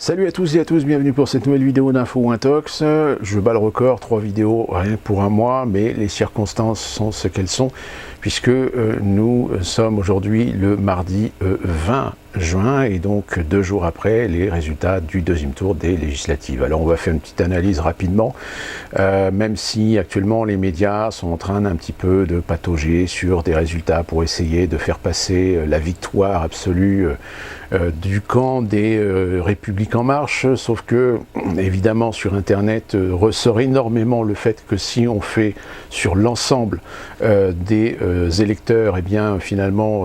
Salut à tous et à tous, bienvenue pour cette nouvelle vidéo d'Info Intox. Je bats le record, 3 vidéos, rien pour un mois, mais les circonstances sont ce qu'elles sont, puisque nous sommes aujourd'hui le mardi 20 juin, et donc 2 jours après les résultats du deuxième tour des législatives. Alors on va faire une petite analyse rapidement, même si actuellement les médias sont en train d'un petit peu de patauger sur des résultats pour essayer de faire passer la victoire absolue du camp des Républiques En Marche, sauf que évidemment sur internet ressort énormément le fait que si on fait sur l'ensemble des électeurs, et bien finalement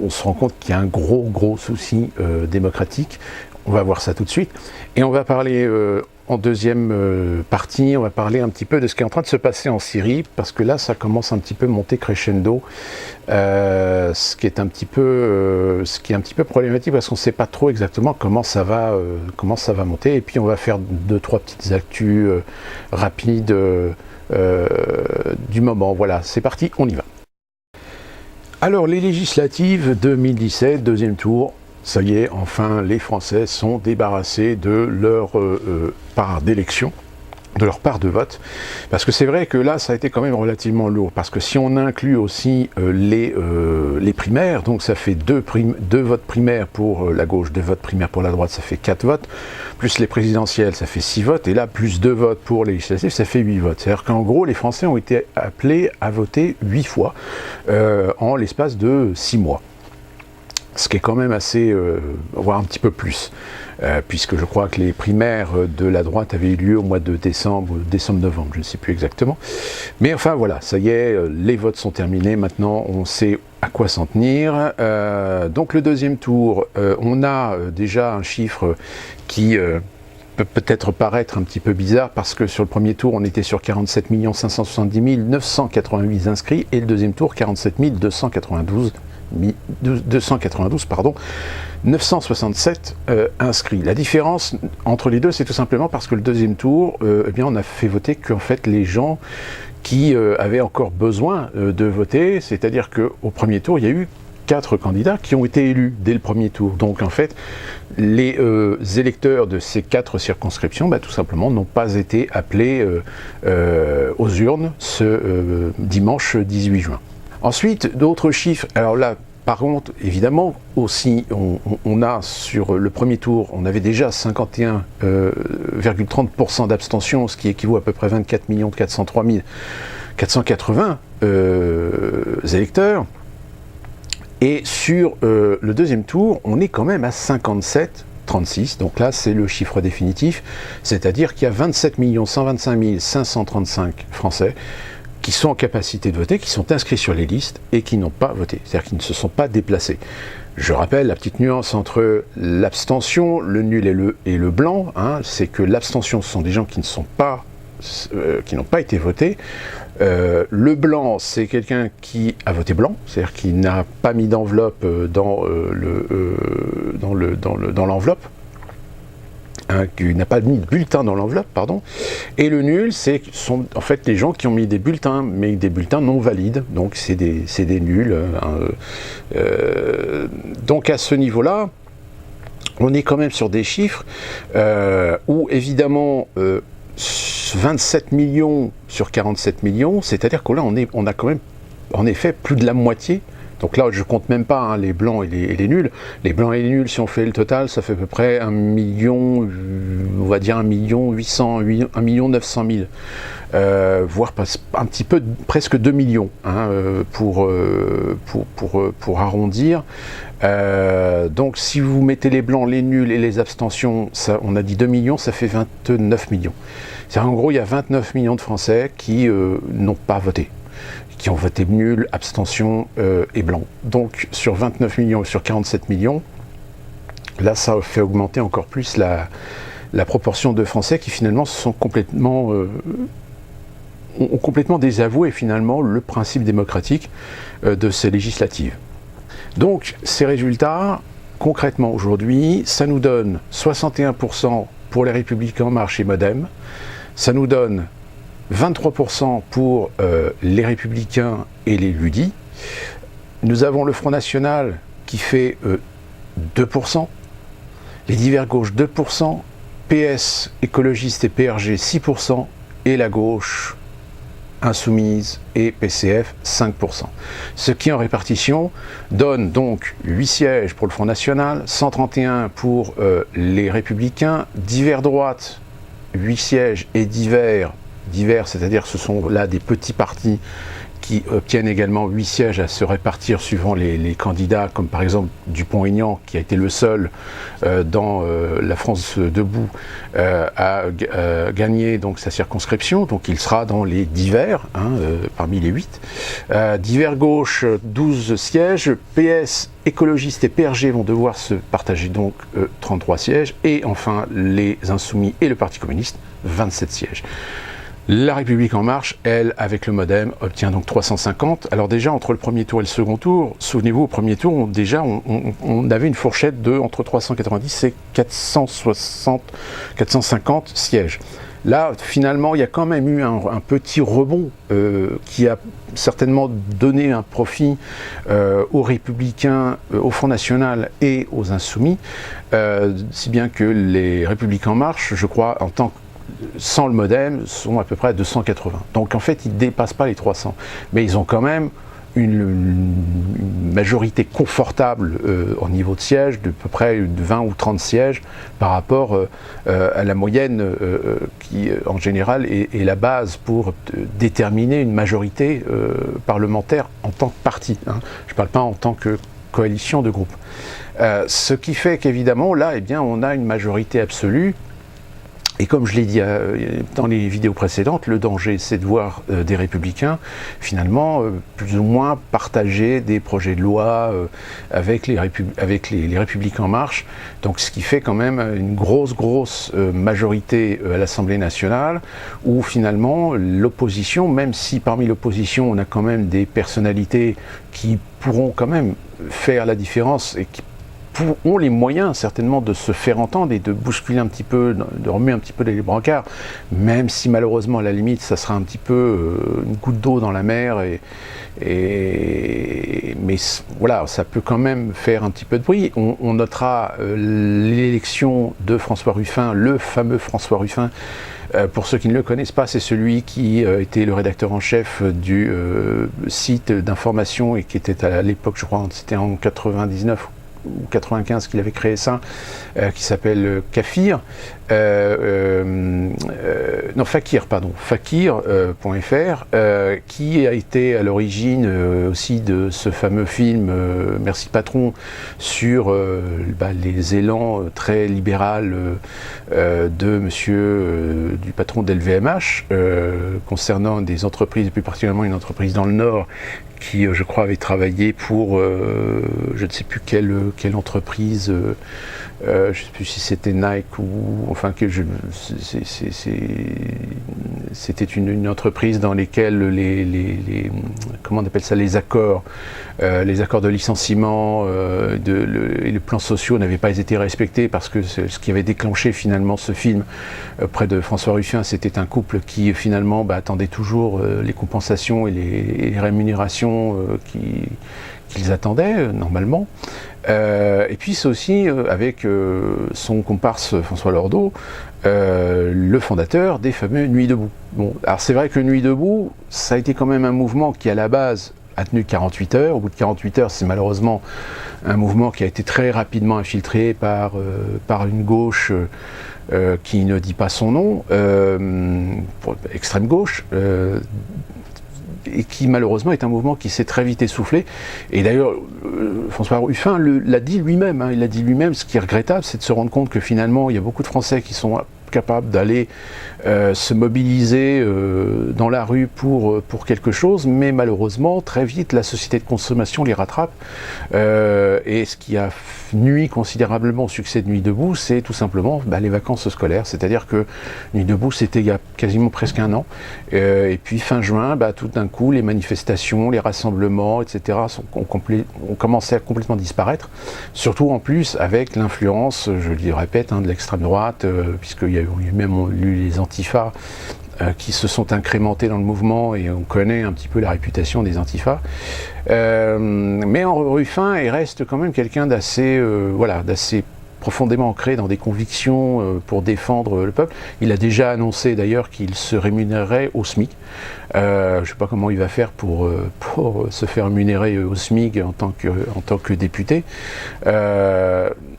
on se rend compte qu'il y a un gros souci démocratique. On va voir ça tout de suite, et on va parler en deuxième partie, on va parler un petit peu de ce qui est en train de se passer en Syrie, parce que là ça commence un petit peu à monter crescendo, ce qui est un petit peu problématique, parce qu'on ne sait pas trop exactement comment ça va monter. Et puis on va faire 2-3 petites actus rapides du moment. Voilà, c'est parti, on y va. Alors les législatives 2017, deuxième tour. Ça y est, enfin, les Français sont débarrassés de leur part d'élection, de leur part de vote. Parce que c'est vrai que là, ça a été quand même relativement lourd. Parce que si on inclut aussi les primaires, donc ça fait 2 votes primaires pour la gauche, 2 votes primaires pour la droite, ça fait 4 votes. Plus les présidentielles, ça fait 6 votes. Et là, plus 2 votes pour les législatives, ça fait 8 votes. C'est-à-dire qu'en gros, les Français ont été appelés à voter 8 fois en l'espace de 6 mois. Ce qui est quand même assez, voire un petit peu plus, puisque je crois que les primaires de la droite avaient eu lieu au mois de décembre-novembre, je ne sais plus exactement. Mais enfin voilà, ça y est, les votes sont terminés, maintenant on sait à quoi s'en tenir. Donc le deuxième tour, on a déjà un chiffre qui peut peut-être paraître un petit peu bizarre, parce que sur le premier tour on était sur 47 570 988 inscrits, et le deuxième tour 47 292 967 inscrits. La différence entre les deux, c'est tout simplement parce que le deuxième tour, eh bien, on a fait voter qu'en fait les gens qui avaient encore besoin de voter, c'est-à-dire qu'au premier tour, il y a eu 4 candidats qui ont été élus dès le premier tour. Donc en fait, les électeurs de ces 4 circonscriptions, tout simplement, n'ont pas été appelés aux urnes ce dimanche 18 juin. Ensuite, d'autres chiffres. Alors là, par contre, évidemment, aussi, on a sur le premier tour, on avait déjà 51,30% d'abstention, ce qui équivaut à peu près 24 403 480 électeurs. Et sur le deuxième tour, on est quand même à 57,36. Donc là, c'est le chiffre définitif, c'est-à-dire qu'il y a 27 125 535 Français qui sont en capacité de voter, qui sont inscrits sur les listes et qui n'ont pas voté, c'est-à-dire qui ne se sont pas déplacés. Je rappelle la petite nuance entre l'abstention, le nul et le blanc, c'est que l'abstention, ce sont des gens qui n'ont pas été votés. Le blanc, c'est quelqu'un qui a voté blanc, c'est-à-dire qui n'a pas mis d'enveloppe dans l'enveloppe. Qui n'a pas mis de bulletin dans l'enveloppe, pardon. Et le nul, sont en fait les gens qui ont mis des bulletins, mais des bulletins non valides, donc c'est des nuls. Donc à ce niveau-là, on est quand même sur des chiffres où évidemment 27 millions sur 47 millions, c'est-à-dire que là on a quand même en effet plus de la moitié. Donc là, je compte même pas les blancs et les nuls. Les blancs et les nuls, si on fait le total, ça fait à peu près 1 million, on va dire 1 900 000, voire un petit peu, presque 2 millions, pour arrondir. Donc si vous mettez les blancs, les nuls et les abstentions, ça, on a dit 2 millions, ça fait 29 millions. C'est-à-dire, en gros, il y a 29 millions de Français qui n'ont pas voté, qui ont voté nul, abstention et blanc. Donc sur 29 millions, sur 47 millions, là ça fait augmenter encore plus la proportion de Français qui finalement sont ont complètement désavoué finalement le principe démocratique de ces législatives. Donc ces résultats, concrètement aujourd'hui, ça nous donne 61% pour les Républicains En Marche et Modem, ça nous donne 23% pour les Républicains et les Ludi. Nous avons le Front National qui fait 2%. les divers gauche 2%, PS, écologiste et PRG 6%, et la gauche insoumise et PCF 5%. Ce qui en répartition donne donc 8 sièges pour le Front National, 131 pour les Républicains, divers droite 8 sièges et divers, c'est-à-dire ce sont là des petits partis qui obtiennent également 8 sièges à se répartir suivant les candidats, comme par exemple Dupont-Aignan, qui a été le seul dans la France debout à gagner donc sa circonscription, donc il sera dans les divers, parmi les 8. Divers gauche, 12 sièges, PS, écologistes et PRG vont devoir se partager donc 33 sièges, et enfin les Insoumis et le Parti communiste, 27 sièges. La République En Marche, elle, avec le MoDem, obtient donc 350. Alors déjà, entre le premier tour et le second tour, souvenez-vous, au premier tour, on avait une fourchette de entre 390 et 450 sièges. Là, finalement, il y a quand même eu un petit rebond qui a certainement donné un profit aux Républicains, au Front National et aux Insoumis, si bien que les Républicains En Marche, je crois, en tant que sans le MoDem, sont à peu près à 280. Donc en fait, ils ne dépassent pas les 300. Mais ils ont quand même une majorité confortable au niveau de sièges, de peu près de 20 ou 30 sièges, par rapport à la moyenne qui, en général, est la base pour déterminer une majorité parlementaire en tant que parti. Je ne parle pas en tant que coalition de groupe. Ce qui fait qu'évidemment, là, eh bien, on a une majorité absolue. Et comme je l'ai dit dans les vidéos précédentes, le danger, c'est de voir des républicains, finalement, plus ou moins partager des projets de loi avec les Républicains En Marche. Donc, ce qui fait quand même une grosse majorité à l'Assemblée nationale, où finalement, l'opposition, même si parmi l'opposition, on a quand même des personnalités qui pourront quand même faire la différence et qui ont les moyens certainement de se faire entendre et de bousculer un petit peu, de remuer un petit peu les brancards, même si malheureusement à la limite ça sera un petit peu une goutte d'eau dans la mer, mais voilà, ça peut quand même faire un petit peu de bruit. On notera l'élection de François Ruffin, le fameux François Ruffin. Pour ceux qui ne le connaissent pas, c'est celui qui était le rédacteur en chef du site d'information et qui était à l'époque, je crois, c'était en 99 ou 95 qu'il avait créé ça, qui s'appelle Kafir, non Fakir, pardon, Fakir.fr, qui a été à l'origine aussi de ce fameux film Merci Patron sur les élans très libéral de monsieur du patron d'LVMH concernant des entreprises, et plus particulièrement une entreprise dans le Nord qui, je crois, avait travaillé pour, je ne sais plus quelle entreprise, je ne sais plus si c'était Nike ou, enfin, c'était une entreprise dans lesquelles comment on appelle ça, les accords de licenciement et les plans sociaux n'avaient pas été respectés, parce que ce qui avait déclenché finalement ce film auprès de François Ruffin, c'était un couple qui finalement attendait toujours les compensations et les rémunérations qu'ils attendaient normalement. Et puis c'est aussi avec son comparse François Lordeau, le fondateur des fameux Nuits debout. Bon, alors c'est vrai que Nuits debout, ça a été quand même un mouvement qui à la base a tenu 48 heures. Au bout de 48 heures, c'est malheureusement un mouvement qui a été très rapidement infiltré par une gauche qui ne dit pas son nom, extrême gauche, et qui malheureusement est un mouvement qui s'est très vite essoufflé. Et d'ailleurs, François Ruffin l'a dit lui-même, il a dit lui-même, ce qui est regrettable, c'est de se rendre compte que finalement, il y a beaucoup de Français qui sont capables d'aller se mobiliser dans la rue pour quelque chose, mais malheureusement, très vite, la société de consommation les rattrape. Et ce qui a nuit considérablement au succès de Nuits debout, c'est tout simplement les vacances scolaires. C'est-à-dire que Nuits debout, c'était il y a quasiment presque un an. Et puis fin juin, tout d'un coup, les manifestations, les rassemblements, etc. ont commencé à complètement disparaître. Surtout en plus avec l'influence, je le répète, de l'extrême droite, puisqu'il y a même eu les antifas qui se sont incrémentés dans le mouvement, et on connaît un petit peu la réputation des antifas. Mais en Ruffin, il reste quand même quelqu'un d'assez profondément ancré dans des convictions pour défendre le peuple. Il a déjà annoncé d'ailleurs qu'il se rémunérerait au SMIC. Je ne sais pas comment il va faire pour se faire rémunérer au SMIC en tant que député.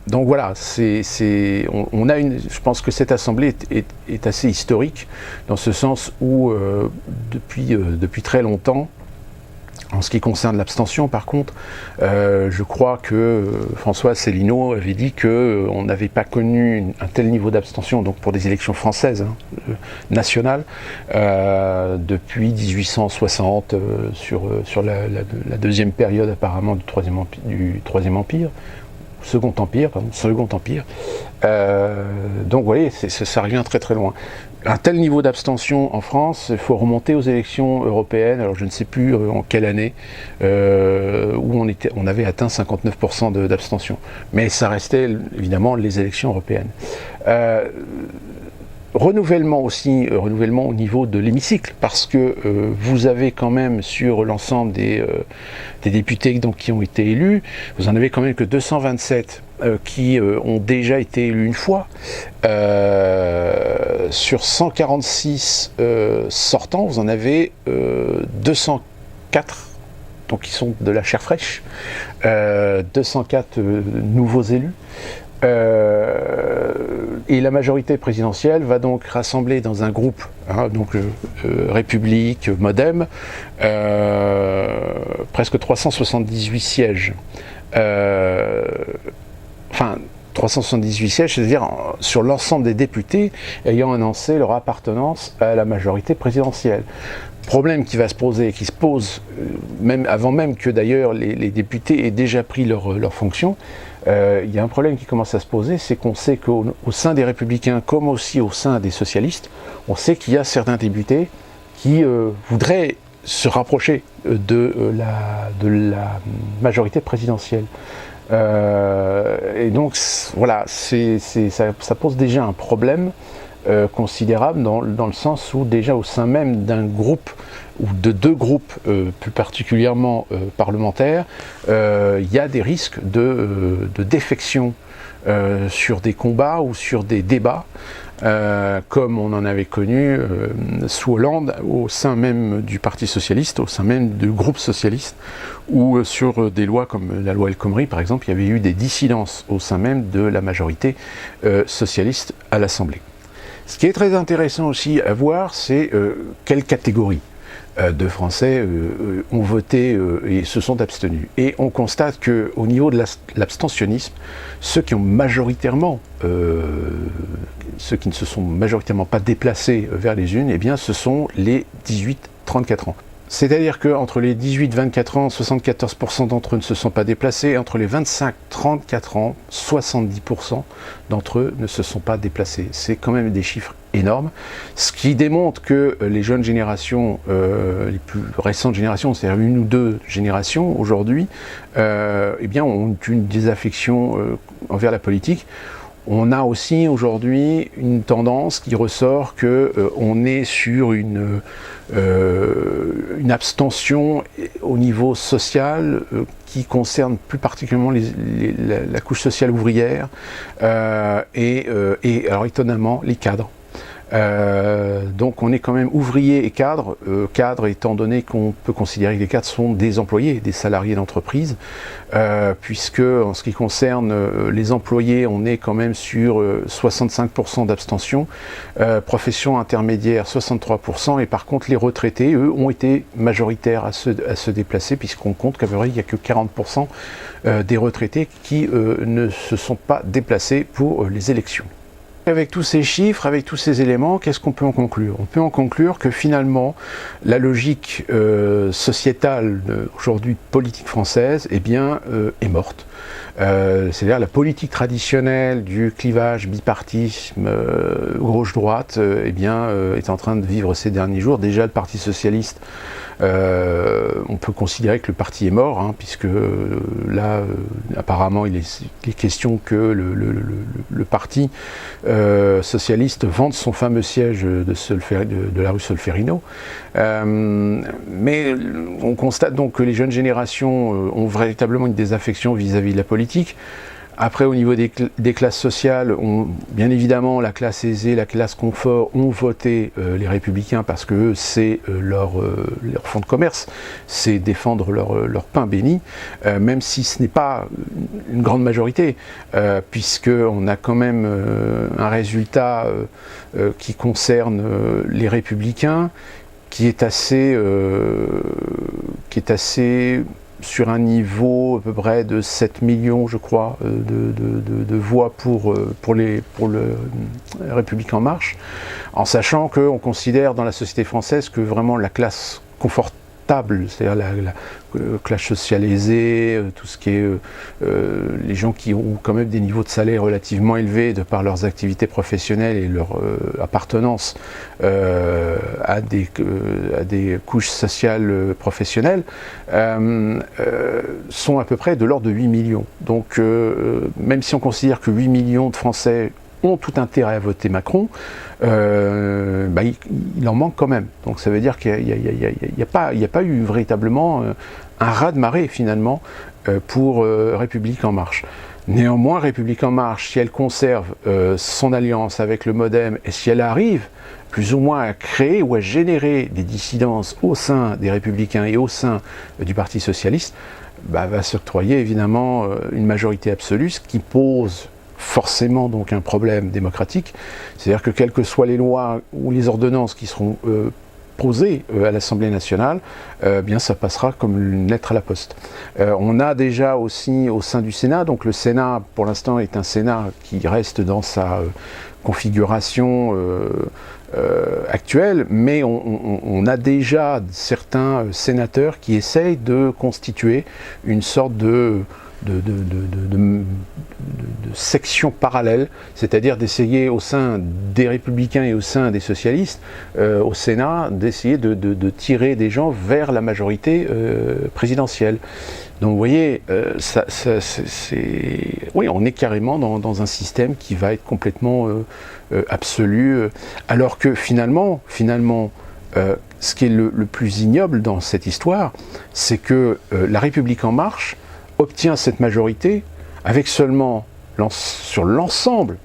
Donc voilà, je pense que cette assemblée est assez historique, dans ce sens où depuis très longtemps, en ce qui concerne l'abstention, par contre, je crois que François Asselineau avait dit qu'on n'avait pas connu un tel niveau d'abstention, donc pour des élections françaises, nationales, depuis 1860, sur la deuxième période apparemment du Troisième Empire. Second Empire. Donc vous voyez, ça revient très très loin. Un tel niveau d'abstention en France, il faut remonter aux élections européennes, alors je ne sais plus en quelle année, où on avait atteint 59% d'abstention. Mais ça restait évidemment les élections européennes. Renouvellement au niveau de l'hémicycle, parce que vous avez quand même sur l'ensemble des députés donc, qui ont été élus, vous en avez quand même que 227 qui ont déjà été élus une fois. Sur 146 sortants, vous en avez 204 donc qui sont de la chair fraîche, 204 nouveaux élus. Et la majorité présidentielle va donc rassembler dans un groupe, République, Modem, presque 378 sièges. 378 sièges, c'est-à-dire sur l'ensemble des députés ayant annoncé leur appartenance à la majorité présidentielle. Problème qui va se poser, qui se pose même avant même que d'ailleurs les députés aient déjà pris leur fonction. Il y a un problème qui commence à se poser, c'est qu'on sait qu'au sein des Républicains, comme aussi au sein des socialistes, on sait qu'il y a certains députés qui voudraient se rapprocher de la majorité présidentielle. Et donc voilà, ça pose déjà un problème considérable dans le sens où déjà au sein même d'un groupe ou de deux groupes plus particulièrement parlementaires, il y a des risques de défection sur des combats ou sur des débats, comme on en avait connu sous Hollande au sein même du Parti Socialiste, au sein même du groupe socialiste, ou sur des lois comme la loi El Khomri par exemple, il y avait eu des dissidences au sein même de la majorité socialiste à l'Assemblée. Ce qui est très intéressant aussi à voir, c'est quelle catégorie de Français ont voté et se sont abstenus. Et on constate qu'au niveau de l'abstentionnisme, ceux qui ne se sont majoritairement pas déplacés vers les urnes, eh bien ce sont les 18-34 ans. C'est-à-dire qu'entre les 18-24 ans, 74% d'entre eux ne se sont pas déplacés, et entre les 25-34 ans, 70% d'entre eux ne se sont pas déplacés. C'est quand même des chiffres énormes, ce qui démontre que les jeunes générations, les plus récentes générations, c'est-à-dire une ou deux générations aujourd'hui, eh bien, ont une désaffection envers la politique. On a aussi aujourd'hui une tendance qui ressort qu'on est sur une abstention au niveau social qui concerne plus particulièrement la couche sociale ouvrière et alors étonnamment les cadres. Donc on est quand même ouvrier et cadre, cadre étant donné qu'on peut considérer que les cadres sont des employés, des salariés d'entreprise, puisque en ce qui concerne les employés, on est quand même sur 65% d'abstention, profession intermédiaire 63%, et par contre les retraités, eux, ont été majoritaires à se déplacer, puisqu'on compte qu'à peu près il n'y a que 40% des retraités qui ne se sont pas déplacés pour les élections. Avec tous ces chiffres, avec tous ces éléments, qu'est-ce qu'on peut en conclure? On peut en conclure que finalement, la logique sociétale aujourd'hui politique française est morte. C'est-à-dire la politique traditionnelle du clivage bipartisme gauche-droite est en train de vivre ces derniers jours. Déjà le Parti Socialiste, on peut considérer que le parti est mort, puisque là apparemment il est question que le Parti Socialiste vende son fameux siège de la rue Solferino. Mais on constate donc que les jeunes générations ont véritablement une désaffection vis-à-vis de la politique. Après, au niveau des classes sociales, bien évidemment, la classe aisée, la classe confort ont voté les Républicains parce que c'est leur fonds de commerce, c'est défendre leur pain béni, même si ce n'est pas une grande majorité, puisqu'on a quand même un résultat qui concerne les Républicains, qui est assez sur un niveau à peu près de 7 millions, je crois, de voix pour le République en marche, en sachant qu'on considère dans la société française que vraiment la classe confortable, c'est-à-dire la classe sociale aisée, tout ce qui est les gens qui ont quand même des niveaux de salaire relativement élevés de par leurs activités professionnelles et leur appartenance à des couches sociales professionnelles, sont à peu près de l'ordre de 8 millions. Donc même si on considère que 8 millions de Français ont tout intérêt à voter Macron, il en manque quand même. Donc ça veut dire qu'il n'y a pas eu véritablement un raz-de-marée finalement pour République en marche. Néanmoins, République en marche, si elle conserve son alliance avec le MoDem et si elle arrive plus ou moins à créer ou à générer des dissidences au sein des Républicains et au sein du Parti Socialiste, va s'octroyer évidemment une majorité absolue, ce qui pose forcément donc un problème démocratique, c'est-à-dire que quelles que soient les lois ou les ordonnances qui seront posées à l'Assemblée nationale, bien ça passera comme une lettre à la poste. On a déjà aussi au sein du Sénat, donc le Sénat pour l'instant est un Sénat qui reste dans sa configuration actuelle, mais on a déjà certains sénateurs qui essayent de constituer une sorte de section parallèle, c'est-à-dire d'essayer au sein des Républicains et au sein des socialistes, au Sénat, d'essayer de tirer des gens vers la majorité présidentielle. Donc vous voyez, oui, on est carrément dans un système qui va être complètement absolu, alors que finalement, ce qui est le plus ignoble dans cette histoire, c'est que la République en marche obtient cette majorité avec seulement sur l'ensemble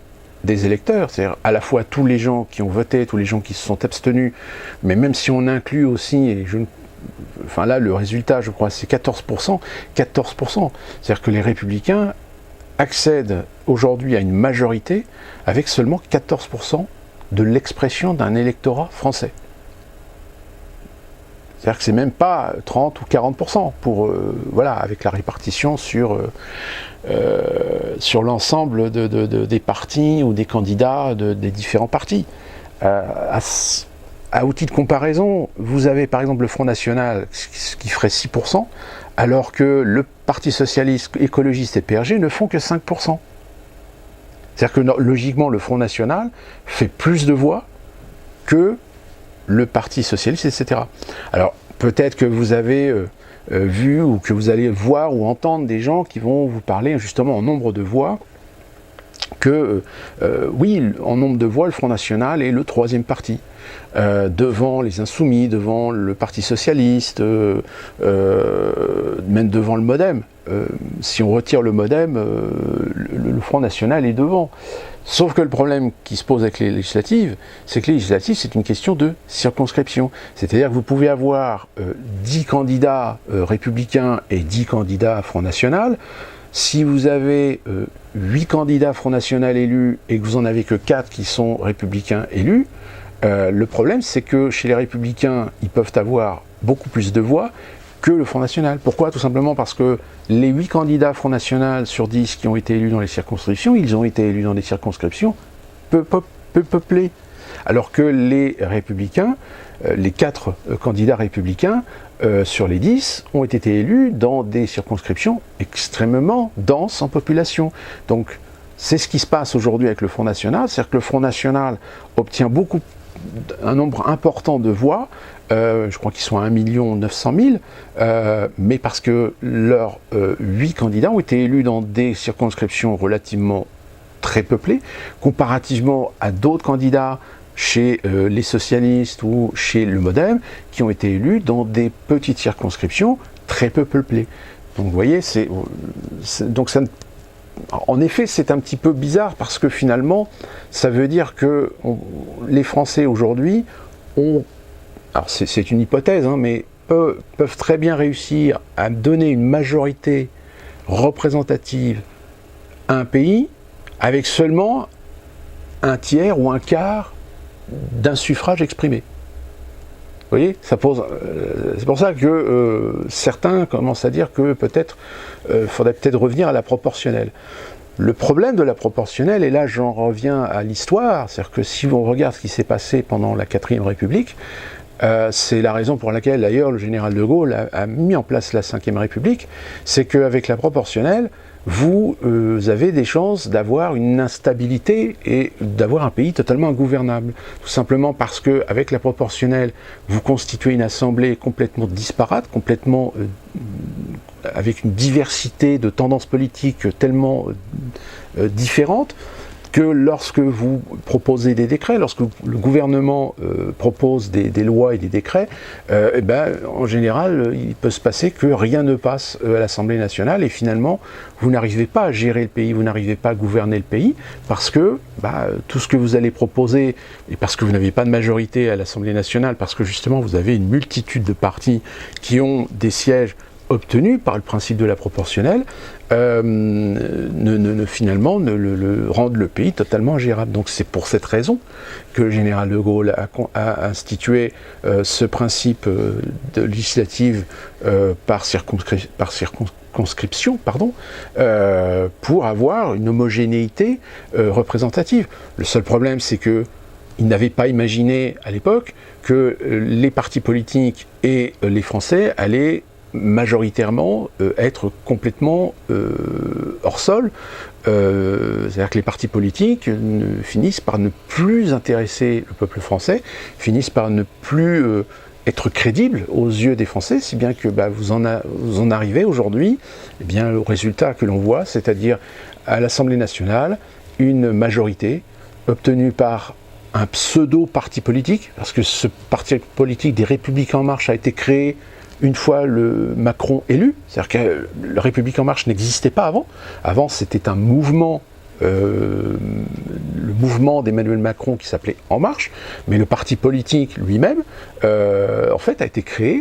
des électeurs, c'est-à-dire à la fois tous les gens qui ont voté, tous les gens qui se sont abstenus, mais même si on inclut aussi, enfin là le résultat je crois c'est 14%, c'est-à-dire que les Républicains accèdent aujourd'hui à une majorité avec seulement 14% de l'expression d'un électorat français. C'est-à-dire que c'est même pas 30 ou 40% pour, voilà, avec la répartition sur l'ensemble des partis ou des candidats des différents partis. À outil de comparaison, vous avez par exemple le Front National qui ferait 6%, alors que le Parti Socialiste, Écologiste et PRG ne font que 5%. C'est-à-dire que logiquement, le Front National fait plus de voix que le Parti Socialiste, etc. Alors, peut-être que vous avez vu ou que vous allez voir ou entendre des gens qui vont vous parler justement en nombre de voix, que oui, en nombre de voix, le Front National est le troisième parti, devant les Insoumis, devant le Parti Socialiste, même devant le MoDem. Si on retire le MoDem, le Front National est devant. Sauf que le problème qui se pose avec les législatives, c'est que les législatives, c'est une question de circonscription. C'est-à-dire que vous pouvez avoir 10 candidats républicains et 10 candidats Front National. Si vous avez 8 candidats Front National élus et que vous en avez que 4 qui sont républicains élus, le problème, c'est que chez les Républicains, ils peuvent avoir beaucoup plus de voix que le Front National. Pourquoi ? Tout simplement parce que les 8 candidats Front National sur 10 qui ont été élus dans les circonscriptions, ils ont été élus dans des circonscriptions peu peuplées. Alors que les Républicains, les 4 candidats républicains sur les 10 ont été élus dans des circonscriptions extrêmement denses en population. Donc c'est ce qui se passe aujourd'hui avec le Front National, c'est-à-dire que le Front National obtient un nombre important de voix, je crois qu'ils sont à 1 900 000, mais parce que leurs 8 candidats ont été élus dans des circonscriptions relativement très peuplées, comparativement à d'autres candidats chez les socialistes ou chez le MoDem, qui ont été élus dans des petites circonscriptions très peu peuplées. Donc vous voyez, donc ça ne en effet, c'est un petit peu bizarre parce que finalement, ça veut dire que les Français aujourd'hui ont, alors c'est une hypothèse, hein, mais peuvent très bien réussir à donner une majorité représentative à un pays avec seulement un tiers ou un quart d'un suffrage exprimé. Vous voyez, ça pose. C'est pour ça que certains commencent à dire que peut-être faudrait peut-être revenir à la proportionnelle. Le problème de la proportionnelle, et là j'en reviens à l'histoire, c'est-à-dire que si on regarde ce qui s'est passé pendant la 4ème République, c'est la raison pour laquelle d'ailleurs le général de Gaulle a mis en place la 5ème République, c'est qu'avec la proportionnelle, vous avez des chances d'avoir une instabilité et d'avoir un pays totalement ingouvernable. Tout simplement parce qu'avec la proportionnelle, vous constituez une assemblée complètement disparate, complètement avec une diversité de tendances politiques tellement différentes, que lorsque vous proposez des décrets, lorsque le gouvernement propose des lois et des décrets, eh ben, en général, il peut se passer que rien ne passe à l'Assemblée nationale et finalement, vous n'arrivez pas à gérer le pays, vous n'arrivez pas à gouverner le pays parce que tout ce que vous allez proposer, et parce que vous n'avez pas de majorité à l'Assemblée nationale, parce que justement vous avez une multitude de partis qui ont des sièges obtenus par le principe de la proportionnelle, finalement rendent le pays totalement ingérable. Donc c'est pour cette raison que le général de Gaulle a institué ce principe de législative par circonscription, pour avoir une homogénéité représentative. Le seul problème, c'est que il n'avait pas imaginé à l'époque que les partis politiques et les Français allaient majoritairement être complètement hors sol. C'est-à-dire que les partis politiques finissent par ne plus intéresser le peuple français, finissent par ne plus être crédibles aux yeux des Français, si bien que vous en arrivez aujourd'hui au résultat que l'on voit, c'est-à-dire à l'Assemblée nationale, une majorité obtenue par un pseudo-parti politique, parce que ce parti politique des Républicains en Marche a été créé une fois le Macron élu, c'est-à-dire que le République en Marche n'existait pas avant. Avant, c'était un mouvement, le mouvement d'Emmanuel Macron qui s'appelait En Marche, mais le parti politique lui-même, en fait, a été créé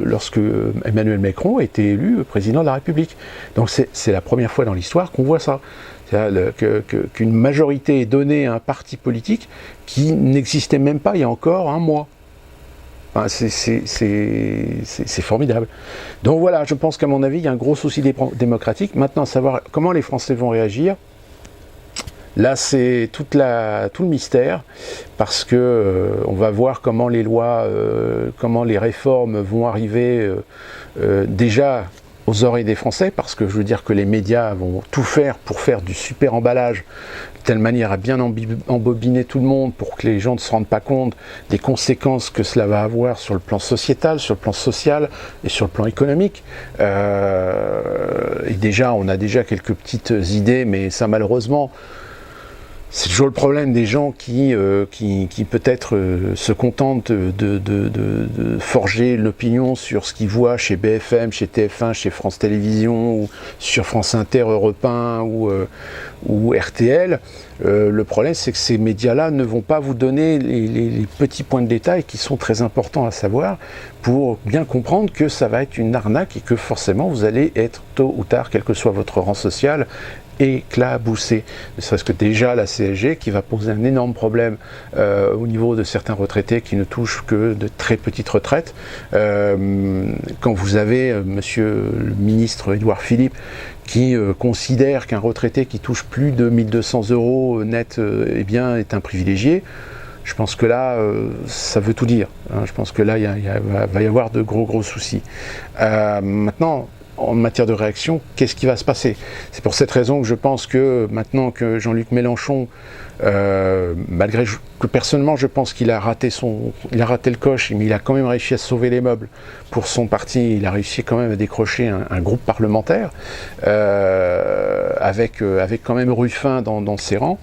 lorsque Emmanuel Macron a été élu président de la République. Donc c'est la première fois dans l'histoire qu'on voit ça. C'est-à-dire qu'une majorité est donnée à un parti politique qui n'existait même pas il y a encore un mois. Enfin, c'est formidable. Donc voilà, je pense qu'à mon avis, il y a un gros souci démocratique. Maintenant, savoir comment les Français vont réagir, là c'est tout le mystère, parce que on va voir comment les lois, comment les réformes vont arriver déjà aux oreilles des Français, parce que je veux dire que les médias vont tout faire pour faire du super emballage, de telle manière à bien embobiner tout le monde pour que les gens ne se rendent pas compte des conséquences que cela va avoir sur le plan sociétal, sur le plan social et sur le plan économique. Et déjà, on a déjà quelques petites idées, mais ça malheureusement, c'est toujours le problème des gens qui peut-être se contentent de forger l'opinion sur ce qu'ils voient chez BFM, chez TF1, chez France Télévisions, ou sur France Inter, Europe 1 ou RTL. Le problème, c'est que ces médias-là ne vont pas vous donner les petits points de détail qui sont très importants à savoir pour bien comprendre que ça va être une arnaque et que forcément vous allez être tôt ou tard, quel que soit votre rang social, éclaboussé. Ne serait-ce que déjà la CSG qui va poser un énorme problème au niveau de certains retraités qui ne touchent que de très petites retraites. Quand vous avez monsieur le ministre Édouard Philippe qui considère qu'un retraité qui touche plus de 1200 € net est un privilégié, je pense que là, ça veut tout dire. Je pense que là, va y avoir de gros soucis. Maintenant, en matière de réaction, qu'est-ce qui va se passer? C'est pour cette raison que je pense que maintenant que Jean-Luc Mélenchon, malgré que personnellement je pense qu'il a raté le coche, mais il a quand même réussi à sauver les meubles pour son parti, il a réussi quand même à décrocher un groupe parlementaire, avec quand même Ruffin dans ses rangs.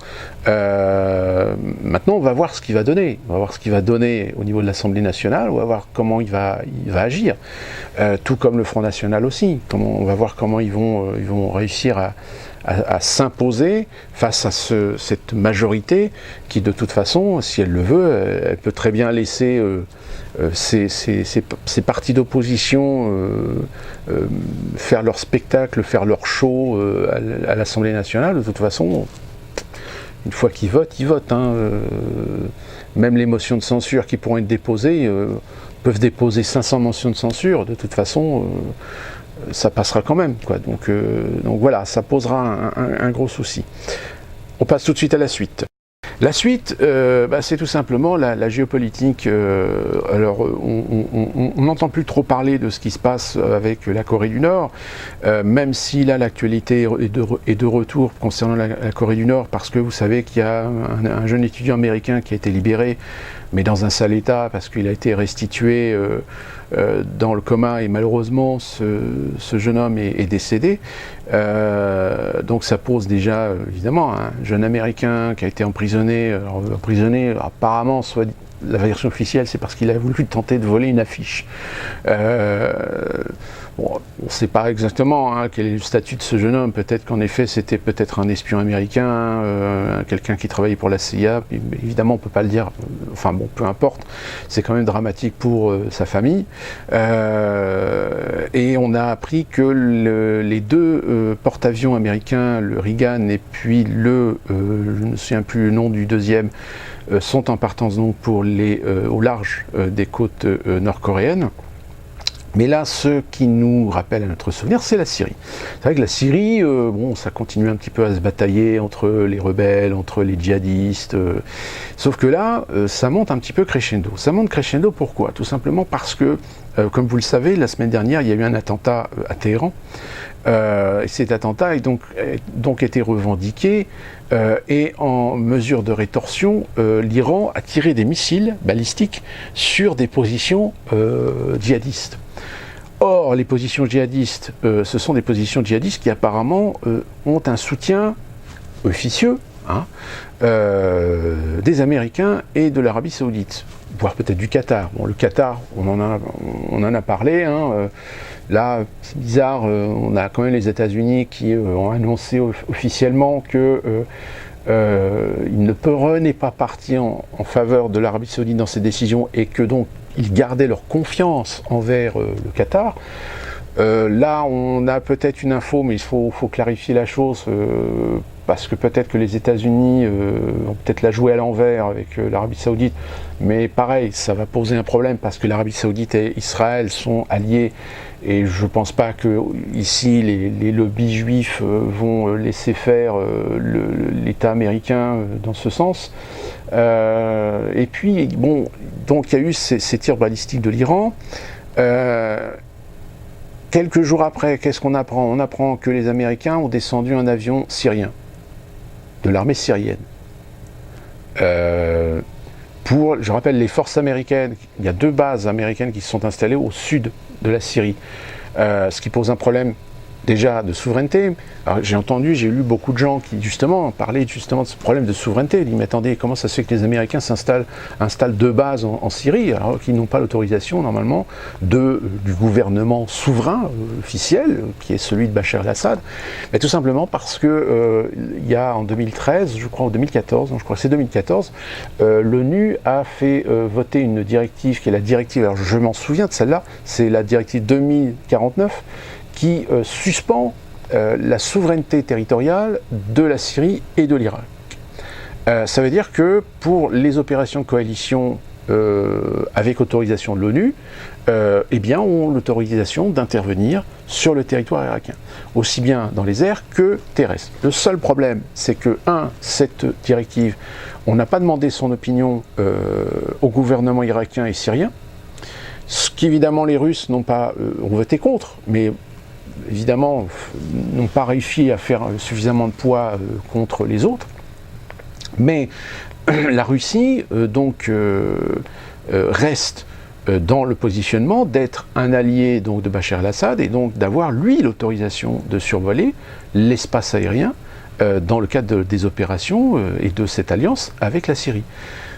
Maintenant on va voir ce qu'il va donner, on va voir ce qu'il va donner au niveau de l'Assemblée nationale, on va voir comment il va agir, tout comme le Front National aussi. On va voir comment ils vont réussir à s'imposer face à cette majorité qui, de toute façon, si elle le veut, elle peut très bien laisser ces partis d'opposition faire leur spectacle, faire leur show à l'Assemblée nationale. De toute façon, une fois qu'ils votent, ils votent. Hein. Même les motions de censure qui pourront être déposées peuvent déposer 500 motions de censure. De toute façon, ça passera quand même, quoi. Donc voilà, ça posera un gros souci. On passe tout de suite à la suite. La suite, c'est tout simplement la géopolitique. Alors, on n'entend plus trop parler de ce qui se passe avec la Corée du Nord, même si là l'actualité est de retour concernant la Corée du Nord, parce que vous savez qu'il y a un jeune étudiant américain qui a été libéré, mais dans un sale état, parce qu'il a été restitué dans le coma, et malheureusement ce jeune homme est décédé. Donc ça pose déjà, évidemment, un jeune américain qui a été emprisonné, apparemment, soit la version officielle, c'est parce qu'il a voulu tenter de voler une affiche. Bon, on ne sait pas exactement quel est le statut de ce jeune homme. Peut-être qu'en effet, c'était peut-être un espion américain, quelqu'un qui travaillait pour la CIA. Évidemment, on ne peut pas le dire. Enfin bon, peu importe. C'est quand même dramatique pour sa famille. Et on a appris que les deux porte-avions américains, le Reagan et puis je ne me souviens plus le nom du deuxième, sont en partance donc pour au large des côtes nord-coréennes. Mais là, ce qui nous rappelle à notre souvenir, c'est la Syrie. C'est vrai que la Syrie, ça continue un petit peu à se batailler entre les rebelles, entre les djihadistes. Sauf que là, ça monte un petit peu crescendo. Ça monte crescendo pourquoi? Tout simplement parce que, comme vous le savez, la semaine dernière, il y a eu un attentat à Téhéran. Et cet attentat a donc été revendiqué. Et en mesure de rétorsion, l'Iran a tiré des missiles balistiques sur des positions djihadistes. Or, les positions djihadistes, ce sont des positions djihadistes qui apparemment ont un soutien officieux des Américains et de l'Arabie Saoudite, voire peut-être du Qatar. Bon, le Qatar, on en a parlé. Là, c'est bizarre, on a quand même les États-Unis qui ont annoncé officiellement que il ne prenaient pas parti en faveur de l'Arabie Saoudite dans ces décisions et que donc ils gardaient leur confiance envers le Qatar. Là, on a peut-être une info, mais il faut clarifier la chose, parce que peut-être que les États-Unis vont peut-être la jouer à l'envers avec l'Arabie Saoudite, mais pareil, ça va poser un problème, parce que l'Arabie Saoudite et Israël sont alliés, et je ne pense pas que ici les lobbies juifs vont laisser faire l'État américain dans ce sens. Et puis, bon, donc il y a eu ces tirs balistiques de l'Iran. Quelques jours après, qu'est-ce qu'on apprend? On apprend que les Américains ont descendu un avion syrien, de l'armée syrienne. Je rappelle, les forces américaines, il y a 2 bases américaines qui se sont installées au sud de la Syrie, ce qui pose un problème déjà de souveraineté. J'ai lu beaucoup de gens qui justement parlaient de ce problème de souveraineté. Ils disent, mais attendez, comment ça se fait que les Américains installent 2 bases en Syrie, alors qu'ils n'ont pas l'autorisation normalement du gouvernement souverain officiel, qui est celui de Bachar el-Assad? Mais tout simplement parce que il y a en 2013, je crois, ou 2014, je crois que c'est 2014, l'ONU a fait voter une directive qui est la directive, alors je m'en souviens de celle-là, c'est la directive 2049, qui suspend la souveraineté territoriale de la Syrie et de l'Irak. Ça veut dire que pour les opérations de coalition avec autorisation de l'ONU, ont l'autorisation d'intervenir sur le territoire irakien, aussi bien dans les airs que terrestres. Le seul problème, c'est que, cette directive, on n'a pas demandé son opinion au gouvernement irakien et syrien, ce qu'évidemment les Russes n'ont pas ont voté contre, mais évidemment, n'ont pas réussi à faire suffisamment de poids contre les autres. Mais la Russie, reste dans le positionnement d'être un allié donc, de Bachar el-Assad et donc d'avoir, lui, l'autorisation de survoler l'espace aérien dans le cadre des opérations et de cette alliance avec la Syrie.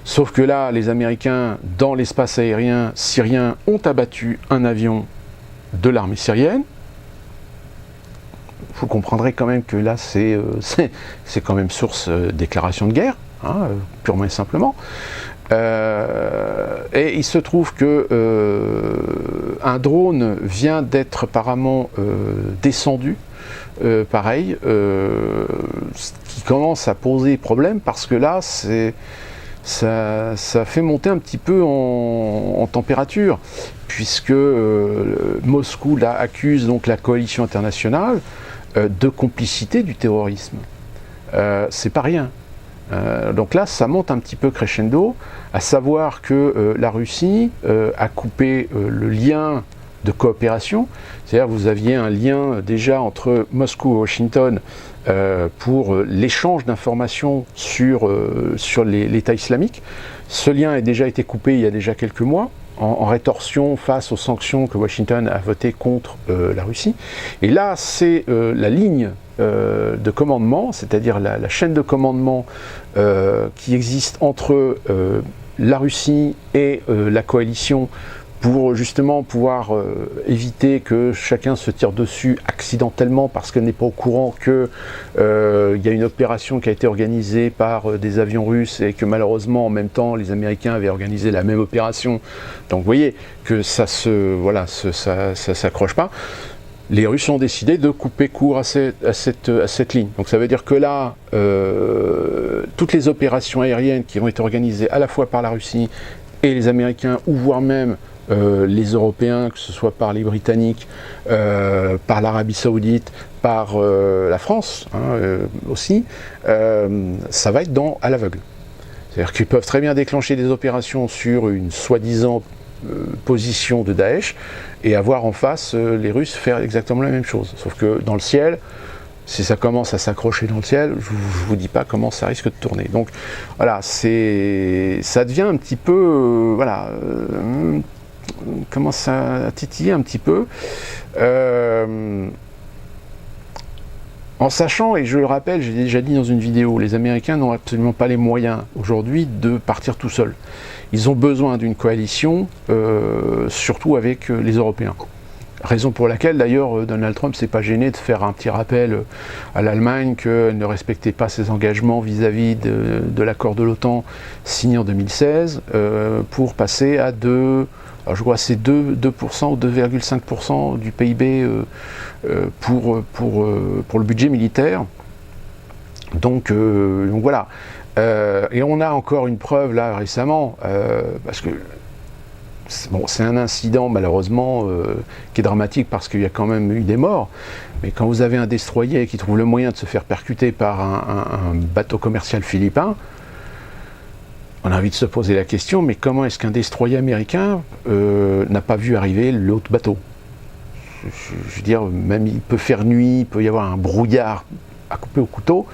Sauf que là, les Américains, dans l'espace aérien syrien, ont abattu un avion de l'armée syrienne. vous comprendrez quand même que là, c'est quand même source déclaration de guerre, hein, purement et simplement. Et il se trouve que un drone vient d'être apparemment descendu, pareil, ce qui commence à poser problème parce que là, ça fait monter un petit peu en température, puisque Moscou là, accuse donc la coalition internationale de complicité du terrorisme. C'est pas rien. Donc là, ça monte un petit peu crescendo, à savoir que la Russie a coupé le lien de coopération, c'est-à-dire vous aviez un lien déjà entre Moscou et Washington pour l'échange d'informations sur l'État islamique. Ce lien a déjà été coupé il y a déjà quelques mois, en rétorsion face aux sanctions que Washington a votées contre la Russie. Et là, c'est la ligne de commandement, c'est-à-dire la chaîne de commandement qui existe entre la Russie et la coalition pour justement pouvoir éviter que chacun se tire dessus accidentellement parce qu'elle n'est pas au courant qu'il y a une opération qui a été organisée par des avions russes et que malheureusement en même temps les Américains avaient organisé la même opération. Donc vous voyez que ça s'accroche pas. Les Russes ont décidé de couper court à cette ligne. Donc ça veut dire que là, toutes les opérations aériennes qui vont être organisées à la fois par la Russie et les Américains, ou voire même les Européens, que ce soit par les Britanniques, par l'Arabie Saoudite, par la France aussi, ça va être à l'aveugle. C'est-à-dire qu'ils peuvent très bien déclencher des opérations sur une soi-disant position de Daesh et avoir en face les Russes faire exactement la même chose. Sauf que dans le ciel, si ça commence à s'accrocher dans le ciel, je ne vous dis pas comment ça risque de tourner. Donc voilà, ça devient un petit peu, commence à titiller un petit peu. En sachant, et je le rappelle, j'ai déjà dit dans une vidéo, les Américains n'ont absolument pas les moyens aujourd'hui de partir tout seuls. Ils ont besoin d'une coalition, surtout avec les Européens. Raison pour laquelle d'ailleurs Donald Trump s'est pas gêné de faire un petit rappel à l'Allemagne qu'elle ne respectait pas ses engagements vis-à-vis de l'accord de l'OTAN signé en 2016 pour passer à alors je crois que c'est 2% ou 2,5% du PIB pour le budget militaire. Donc voilà. Et on a encore une preuve là récemment, parce que c'est un incident malheureusement qui est dramatique parce qu'il y a quand même eu des morts, mais quand vous avez un destroyer qui trouve le moyen de se faire percuter par un bateau commercial philippin, on a envie de se poser la question, mais comment est-ce qu'un destroyer américain n'a pas vu arriver l'autre bateau? Je veux dire, même il peut faire nuit, il peut y avoir un brouillard à couper au couteau,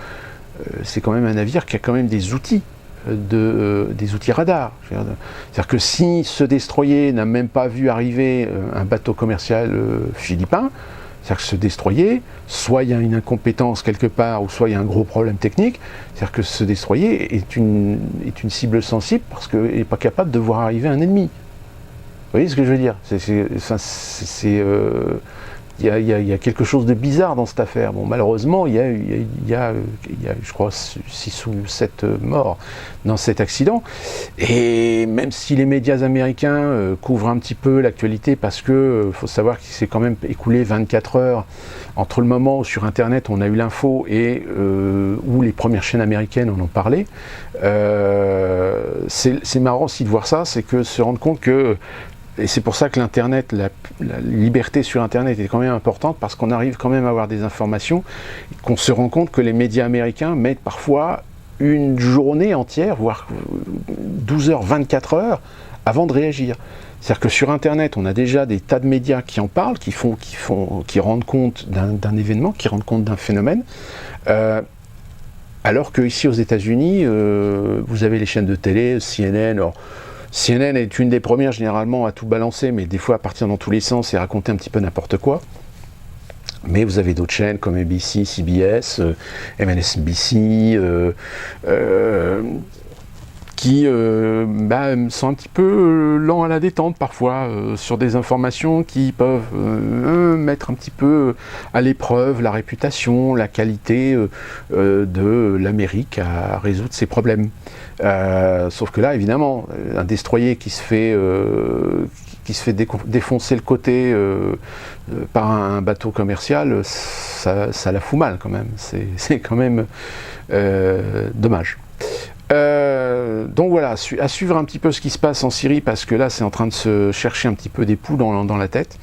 c'est quand même un navire qui a quand même des outils. Des outils radars. C'est-à-dire que si ce destroyer n'a même pas vu arriver un bateau commercial philippin, c'est-à-dire que ce destroyer, soit il y a une incompétence quelque part, ou soit il y a un gros problème technique, c'est-à-dire que ce destroyer est une cible sensible parce qu'il n'est pas capable de voir arriver un ennemi. Vous voyez ce que je veux dire? Il y a quelque chose de bizarre dans cette affaire. Bon, malheureusement, il y a, je crois, 6 ou 7 morts dans cet accident. Et même si les médias américains couvrent un petit peu l'actualité, parce que faut savoir qu'il s'est quand même écoulé 24 heures entre le moment où sur Internet on a eu l'info et où les premières chaînes américaines en ont parlé. C'est marrant aussi de voir ça, c'est que se rendre compte que et c'est pour ça que l'Internet, la liberté sur Internet est quand même importante, parce qu'on arrive quand même à avoir des informations, qu'on se rend compte que les médias américains mettent parfois une journée entière, voire 12 heures, 24 heures, avant de réagir. C'est-à-dire que sur Internet, on a déjà des tas de médias qui en parlent, qui rendent compte d'un événement, qui rendent compte d'un phénomène, alors qu'ici aux États-Unis, vous avez les chaînes de télé, CNN, CNN est une des premières généralement à tout balancer, mais des fois à partir dans tous les sens et raconter un petit peu n'importe quoi. Mais vous avez d'autres chaînes comme ABC, CBS, MSNBC, qui sont un petit peu lents à la détente parfois, sur des informations qui peuvent mettre un petit peu à l'épreuve la réputation, la qualité de l'Amérique à résoudre ses problèmes. Sauf que là, évidemment, un destroyer qui se fait défoncer le côté par un bateau commercial, ça la fout mal quand même. C'est quand même dommage. Donc voilà, à suivre un petit peu ce qui se passe en Syrie, parce que là c'est en train de se chercher un petit peu des poux dans la tête.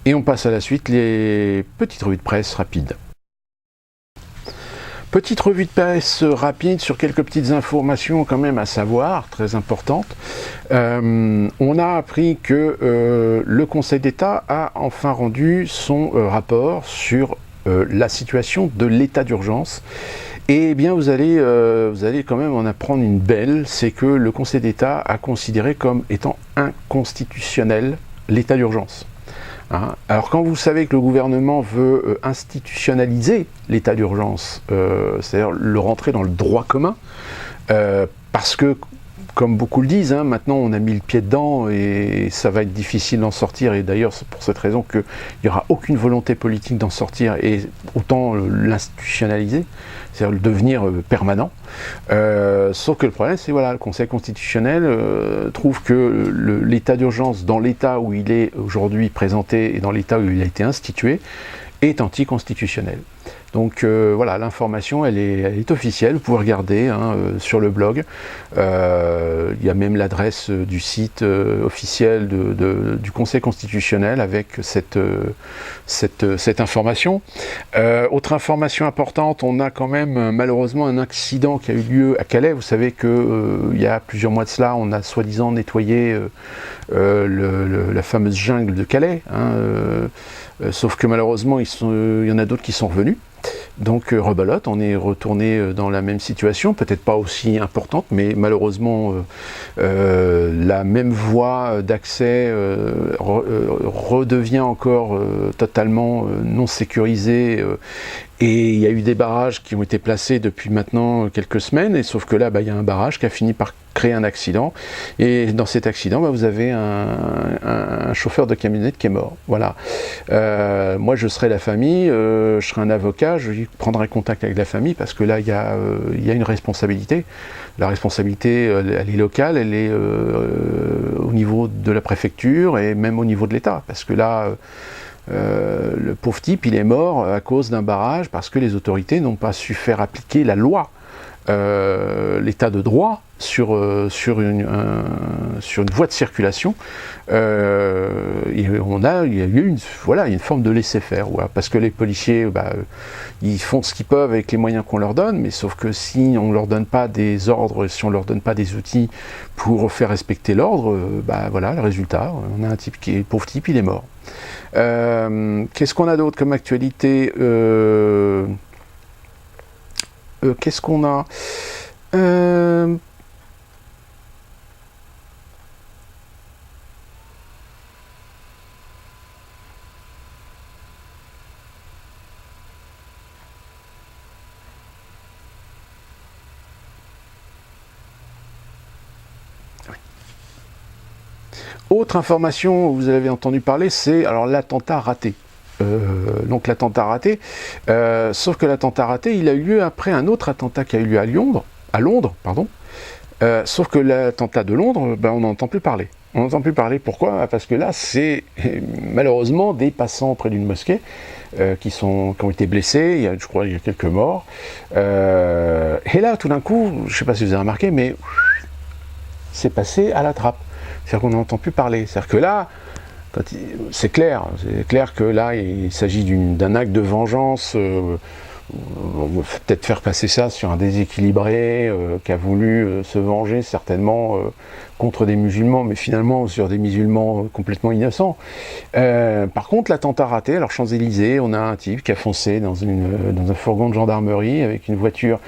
Et on passe à la suite, les petites revues de presse rapides. Petite revue de presse rapide sur quelques petites informations quand même à savoir, très importantes. On a appris que le Conseil d'État a enfin rendu son rapport sur la situation de l'état d'urgence. Et bien vous allez quand même en apprendre une belle, c'est que le Conseil d'État a considéré comme étant inconstitutionnel l'état d'urgence. Hein. Alors quand vous savez que le gouvernement veut institutionnaliser l'état d'urgence, c'est-à-dire le rentrer dans le droit commun, parce que, comme beaucoup le disent, hein, maintenant on a mis le pied dedans et ça va être difficile d'en sortir, et d'ailleurs c'est pour cette raison qu'il n'y aura aucune volonté politique d'en sortir, et autant l'institutionnaliser, c'est-à-dire le devenir permanent. Sauf que le problème, c'est voilà, le Conseil constitutionnel trouve que l'état d'urgence, dans l'état où il est aujourd'hui présenté et dans l'état où il a été institué, est anticonstitutionnel. Donc voilà, l'information elle est officielle, vous pouvez regarder hein, sur le blog, il y a même l'adresse du site officiel du Conseil constitutionnel avec cette information. Autre information importante, on a quand même malheureusement un accident qui a eu lieu à Calais. Vous savez qu'il y a plusieurs mois de cela, on a soi-disant nettoyé la fameuse jungle de Calais, hein, sauf que malheureusement il y en a d'autres qui sont revenus. Donc rebelote, on est retourné dans la même situation, peut-être pas aussi importante, mais malheureusement la même voie d'accès redevient encore totalement non sécurisée. Et il y a eu des barrages qui ont été placés depuis maintenant quelques semaines, et sauf que là, il y a un barrage qui a fini par créer un accident. Et dans cet accident, vous avez un chauffeur de camionnette qui est mort. Voilà. Moi, je serai la famille, je serai un avocat, je prendrai contact avec la famille, parce que là, il y a une responsabilité. La responsabilité, elle est locale, elle est au niveau de la préfecture, et même au niveau de l'État. Parce que là... le pauvre type, il est mort à cause d'un barrage parce que les autorités n'ont pas su faire appliquer la loi, l'état de droit sur une voie de circulation. Il y a eu une forme de laisser-faire, voilà, parce que les policiers, ils font ce qu'ils peuvent avec les moyens qu'on leur donne, mais sauf que si on ne leur donne pas des ordres, si on ne leur donne pas des outils pour faire respecter l'ordre, voilà le résultat, on a un type pauvre type, il est mort. Qu'est-ce qu'on a d'autre comme actualité? Qu'est-ce qu'on a? Autre information, vous avez entendu parler, c'est alors l'attentat raté. Donc l'attentat raté, sauf que l'attentat raté, il a eu lieu après un autre attentat qui a eu lieu à Londres, pardon. Sauf que l'attentat de Londres, on n'entend plus parler. On n'entend plus parler, pourquoi? Parce que là, c'est malheureusement des passants près d'une mosquée qui ont été blessés, je crois qu'il y a quelques morts. Et là, tout d'un coup, je ne sais pas si vous avez remarqué, mais c'est passé à la trappe. C'est-à-dire qu'on n'entend plus parler. C'est-à-dire que là, c'est clair que là, il s'agit d'un acte de vengeance. On va peut-être faire passer ça sur un déséquilibré qui a voulu se venger certainement contre des musulmans, mais finalement sur des musulmans complètement innocents. Par contre, l'attentat raté, alors Champs-Élysées, on a un type qui a foncé dans un fourgon de gendarmerie avec une voiture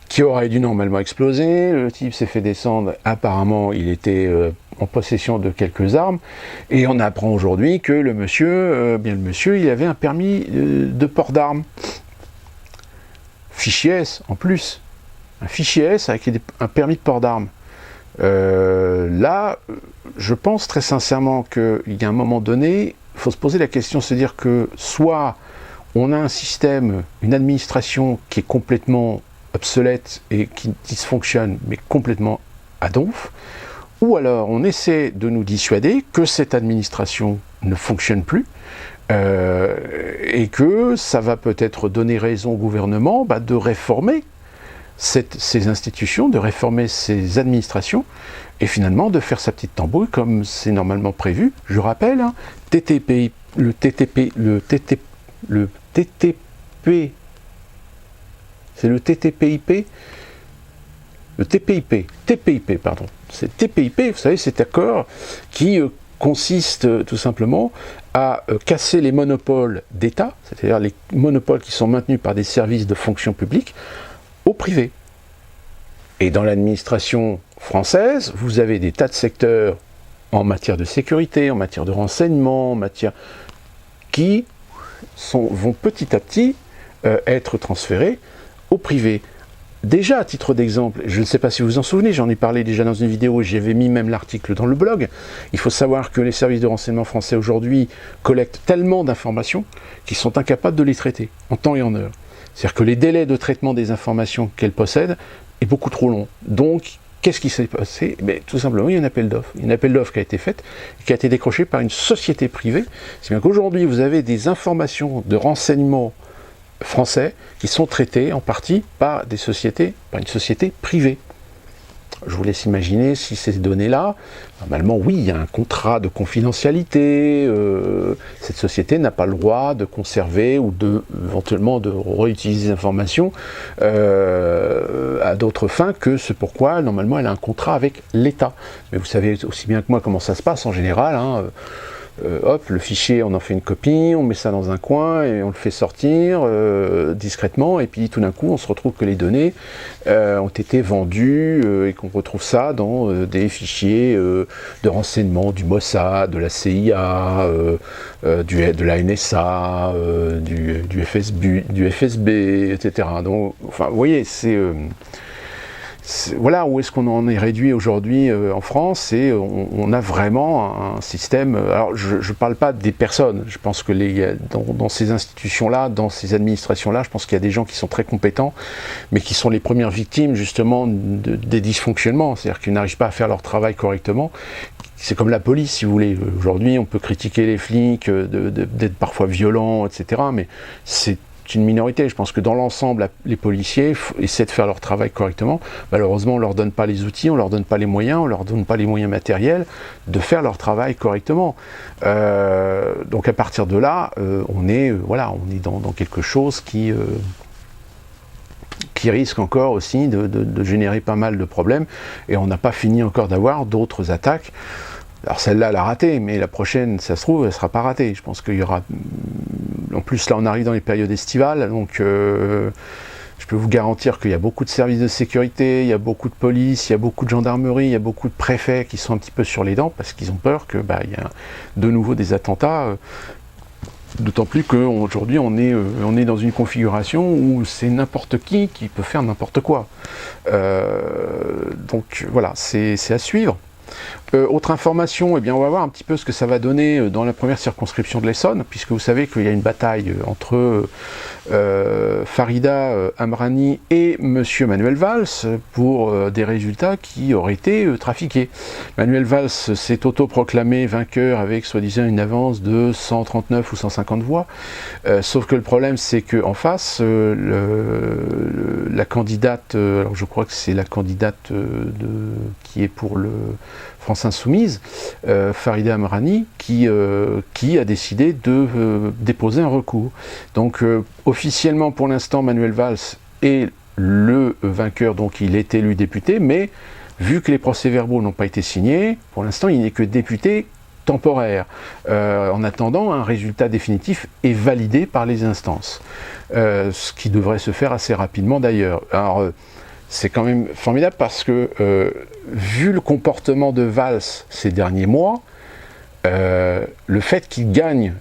qui aurait dû normalement exploser. Le type s'est fait descendre, apparemment il était en possession de quelques armes, et on apprend aujourd'hui que le monsieur, il avait un permis de port d'armes. Fichier S en plus, un fichier S avec un permis de port d'armes. Là, je pense très sincèrement qu'il y a un moment donné, il faut se poser la question, se dire que soit on a un système, une administration qui est complètement obsolète et qui dysfonctionne, mais complètement à donf, ou alors on essaie de nous dissuader que cette administration ne fonctionne plus, et que ça va peut-être donner raison au gouvernement de réformer ces institutions, de réformer ces administrations, et finalement de faire sa petite tambouille comme c'est normalement prévu. Je rappelle, hein, le TTP, c'est le TTPIP, le TPIP, pardon. C'est TPIP, vous savez, cet accord qui consiste tout simplement à casser les monopoles d'État, c'est-à-dire les monopoles qui sont maintenus par des services de fonction publique, au privé. Et dans l'administration française, vous avez des tas de secteurs en matière de sécurité, en matière de renseignement, en matière qui vont petit à petit être transférés au privé. Déjà, à titre d'exemple, je ne sais pas si vous vous en souvenez, j'en ai parlé déjà dans une vidéo et j'avais mis même l'article dans le blog, il faut savoir que les services de renseignement français aujourd'hui collectent tellement d'informations qu'ils sont incapables de les traiter en temps et en heure. C'est-à-dire que les délais de traitement des informations qu'elles possèdent est beaucoup trop long. Donc, qu'est-ce qui s'est passé? Tout simplement, il y a un appel d'offres. Il y a un appel d'offres qui a été fait, qui a été décroché par une société privée. C'est bien qu'aujourd'hui, vous avez des informations de renseignement français qui sont traités en partie par une société privée. Je vous laisse imaginer si ces données-là, normalement oui, il y a un contrat de confidentialité, cette société n'a pas le droit de conserver ou éventuellement de réutiliser des informations à d'autres fins que ce pourquoi normalement elle a un contrat avec l'État. Mais vous savez aussi bien que moi comment ça se passe en général, hein, hop, le fichier, on en fait une copie, on met ça dans un coin et on le fait sortir discrètement, et puis tout d'un coup on se retrouve que les données ont été vendues et qu'on retrouve ça dans des fichiers de renseignement du Mossad, de la CIA, de la NSA, du FSB, etc. Donc, enfin, vous voyez, voilà où est-ce qu'on en est réduit aujourd'hui en France, et on a vraiment un système. Alors je ne parle pas des personnes, je pense que dans ces institutions-là, dans ces administrations-là, je pense qu'il y a des gens qui sont très compétents, mais qui sont les premières victimes justement des dysfonctionnements, c'est-à-dire qu'ils n'arrivent pas à faire leur travail correctement. C'est comme la police, si vous voulez. Aujourd'hui, on peut critiquer les flics d'être parfois violents, etc., mais c'est une minorité. Je pense que dans l'ensemble, les policiers essaient de faire leur travail correctement. Malheureusement, on ne leur donne pas les outils, on ne leur donne pas les moyens, on ne leur donne pas les moyens matériels de faire leur travail correctement. Donc à partir de là, on est dans quelque chose qui risque encore aussi de générer pas mal de problèmes, et on n'a pas fini encore d'avoir d'autres attaques. Alors celle-là, elle a raté, mais la prochaine, ça se trouve, elle ne sera pas ratée. Je pense qu'il y aura... En plus, là, on arrive dans les périodes estivales, donc je peux vous garantir qu'il y a beaucoup de services de sécurité, il y a beaucoup de police, il y a beaucoup de gendarmerie, il y a beaucoup de préfets qui sont un petit peu sur les dents, parce qu'ils ont peur qu'il y a de nouveau des attentats. D'autant plus qu'aujourd'hui, on est dans une configuration où c'est n'importe qui peut faire n'importe quoi. Donc voilà, c'est à suivre. Autre information, on va voir un petit peu ce que ça va donner dans la première circonscription de l'Essonne, puisque vous savez qu'il y a une bataille entre Farida Amrani et Monsieur Manuel Valls pour des résultats qui auraient été trafiqués. Manuel Valls s'est autoproclamé vainqueur avec soi-disant une avance de 139 ou 150 voix, sauf que le problème c'est qu'en face, la candidate, alors je crois que c'est la candidate qui est pour le France Insoumise, Farida Amrani, qui a décidé de déposer un recours. Donc officiellement pour l'instant Manuel Valls est le vainqueur, donc il est élu député, mais vu que les procès-verbaux n'ont pas été signés, pour l'instant il n'est que député temporaire, en attendant un résultat définitif et validé par les instances, ce qui devrait se faire assez rapidement d'ailleurs. Alors c'est quand même formidable parce que, vu le comportement de Valls ces derniers mois, le fait qu'il gagne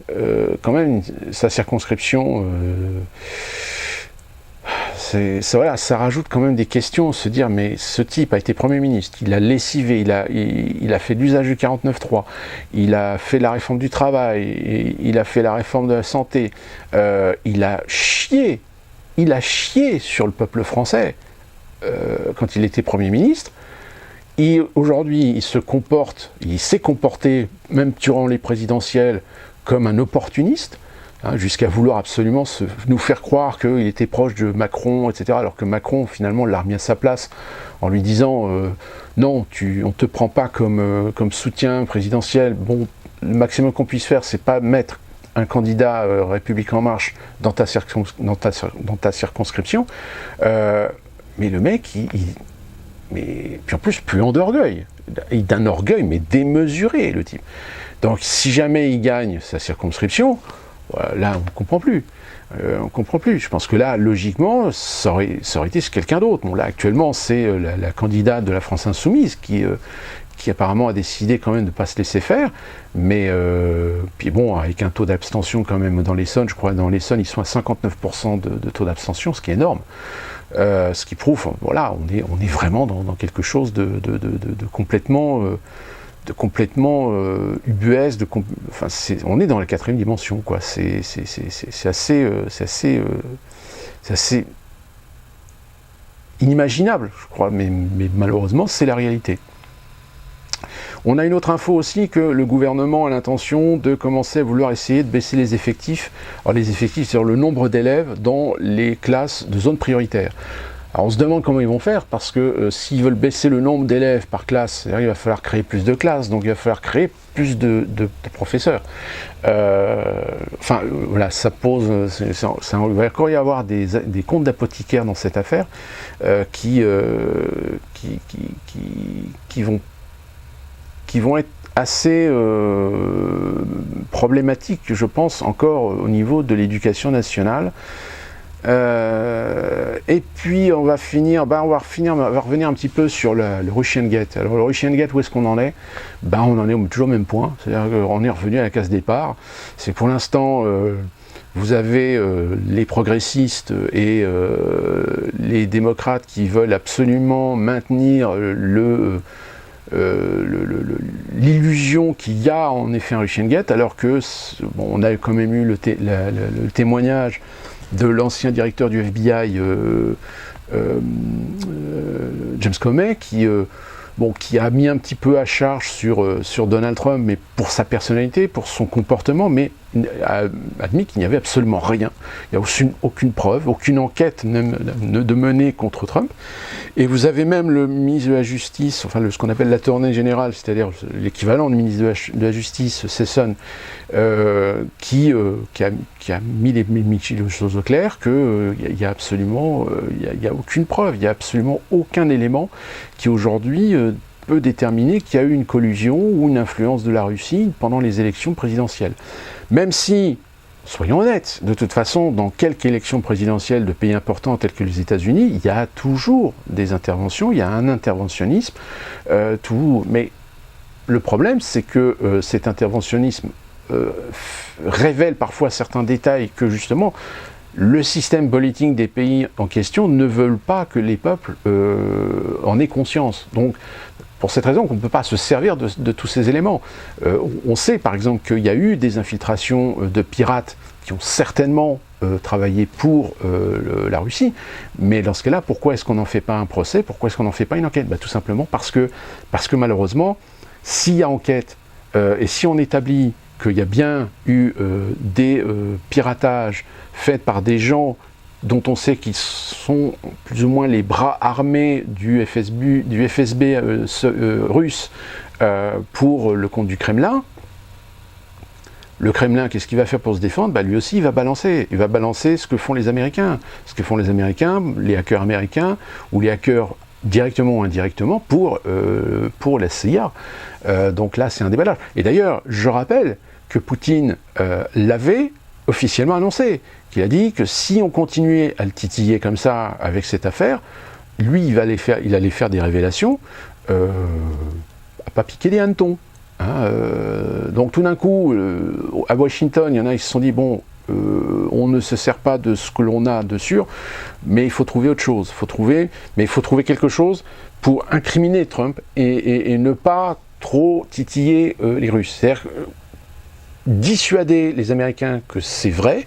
quand même sa circonscription, voilà, ça rajoute quand même des questions, se dire, mais ce type a été Premier ministre, il a lessivé, il a fait l'usage du 49.3, il a fait la réforme du travail, il a fait la réforme de la santé, il a chié sur le peuple français quand il était Premier ministre. Aujourd'hui, il s'est comporté, même durant les présidentielles, comme un opportuniste, jusqu'à vouloir absolument nous faire croire qu'il était proche de Macron, etc., alors que Macron, finalement, l'a remis à sa place en lui disant non, on ne te prend pas comme soutien présidentiel. Bon, le maximum qu'on puisse faire, c'est pas mettre un candidat République En Marche dans ta circonscription, mais le mec, mais puis en plus, puant d'orgueil, d'un orgueil mais démesuré, le type. Donc si jamais il gagne sa circonscription, là on ne comprend plus. Je pense que là, logiquement, ça aurait été quelqu'un d'autre. Bon, là, actuellement, c'est la candidate de la France Insoumise qui apparemment a décidé quand même de ne pas se laisser faire. Mais, puis bon, avec un taux d'abstention quand même dans l'Essonne, je crois dans l'Essonne, ils sont à 59% de taux d'abstention, ce qui est énorme. Ce qui prouve, voilà, on est vraiment dans quelque chose de complètement ubuesque, enfin, on est dans la 4e dimension, quoi. C'est assez inimaginable, je crois, mais malheureusement, c'est la réalité. On a une autre info aussi, que le gouvernement a l'intention de commencer à vouloir essayer de baisser les effectifs. Alors les effectifs, c'est le nombre d'élèves dans les classes de zone prioritaire. Alors on se demande comment ils vont faire, parce que s'ils veulent baisser le nombre d'élèves par classe, il va falloir créer plus de classes, donc il va falloir créer plus de professeurs. Enfin, voilà, ça pose... il va encore y avoir des comptes d'apothicaires dans cette affaire qui vont être assez problématiques, je pense, encore au niveau de l'éducation nationale. Et puis on va revenir un petit peu sur le Russian Gate. Alors le Russian Gate, où est-ce qu'on en est? On en est toujours au même point, c'est-à-dire qu'on est revenu à la case départ. C'est pour l'instant, vous avez les progressistes et les démocrates qui veulent absolument maintenir l'illusion qu'il y a en effet un Russian Gate, alors que on a quand même eu le témoignage de l'ancien directeur du FBI, James Comey, qui a mis un petit peu à charge sur Donald Trump, mais pour sa personnalité, pour son comportement, mais a admis qu'il n'y avait absolument rien. Il n'y a aucune preuve, aucune enquête de menée contre Trump. Et vous avez même le ministre de la Justice, enfin ce qu'on appelle l'attorney général, c'est-à-dire l'équivalent du ministre de la Justice, Sesson, qui a mis les choses au clair, qu'il y a absolument il y a aucune preuve, il n'y a absolument aucun élément qui aujourd'hui peut déterminer qu'il y a eu une collusion ou une influence de la Russie pendant les élections présidentielles. Même si, soyons honnêtes, de toute façon, dans quelques élections présidentielles de pays importants tels que les États-Unis, il y a toujours des interventions, il y a un interventionnisme, mais le problème, c'est que cet interventionnisme révèle parfois certains détails que justement le système politique des pays en question ne veulent pas que les peuples en aient conscience. Donc, pour cette raison qu'on ne peut pas se servir de tous ces éléments. On sait par exemple qu'il y a eu des infiltrations de pirates qui ont certainement travaillé pour la Russie, mais dans ce cas-là, pourquoi est-ce qu'on n'en fait pas un procès? Pourquoi est-ce qu'on n'en fait pas une enquête? Tout simplement parce que malheureusement, s'il y a enquête, et si on établit qu'il y a bien eu des piratages faits par des gens dont on sait qu'ils sont plus ou moins les bras armés du FSB russe pour le compte du Kremlin, le Kremlin, qu'est-ce qu'il va faire pour se défendre? Lui aussi, il va balancer ce que font les Américains. Ce que font les Américains, les hackers américains, ou les hackers directement ou indirectement pour la CIA. Donc là, c'est un déballage. Et d'ailleurs, je rappelle que Poutine l'avait officiellement annoncé, qu'il a dit que si on continuait à le titiller comme ça avec cette affaire, lui, il allait faire des révélations à pas piquer des hannetons. Donc tout d'un coup, à Washington, il y en a qui se sont dit, bon, on on ne se sert pas de ce que l'on a de sûr, mais il faut trouver autre chose. Il faut trouver quelque chose pour incriminer Trump et ne pas trop titiller les Russes. C'est-à-dire dissuader les Américains que c'est vrai,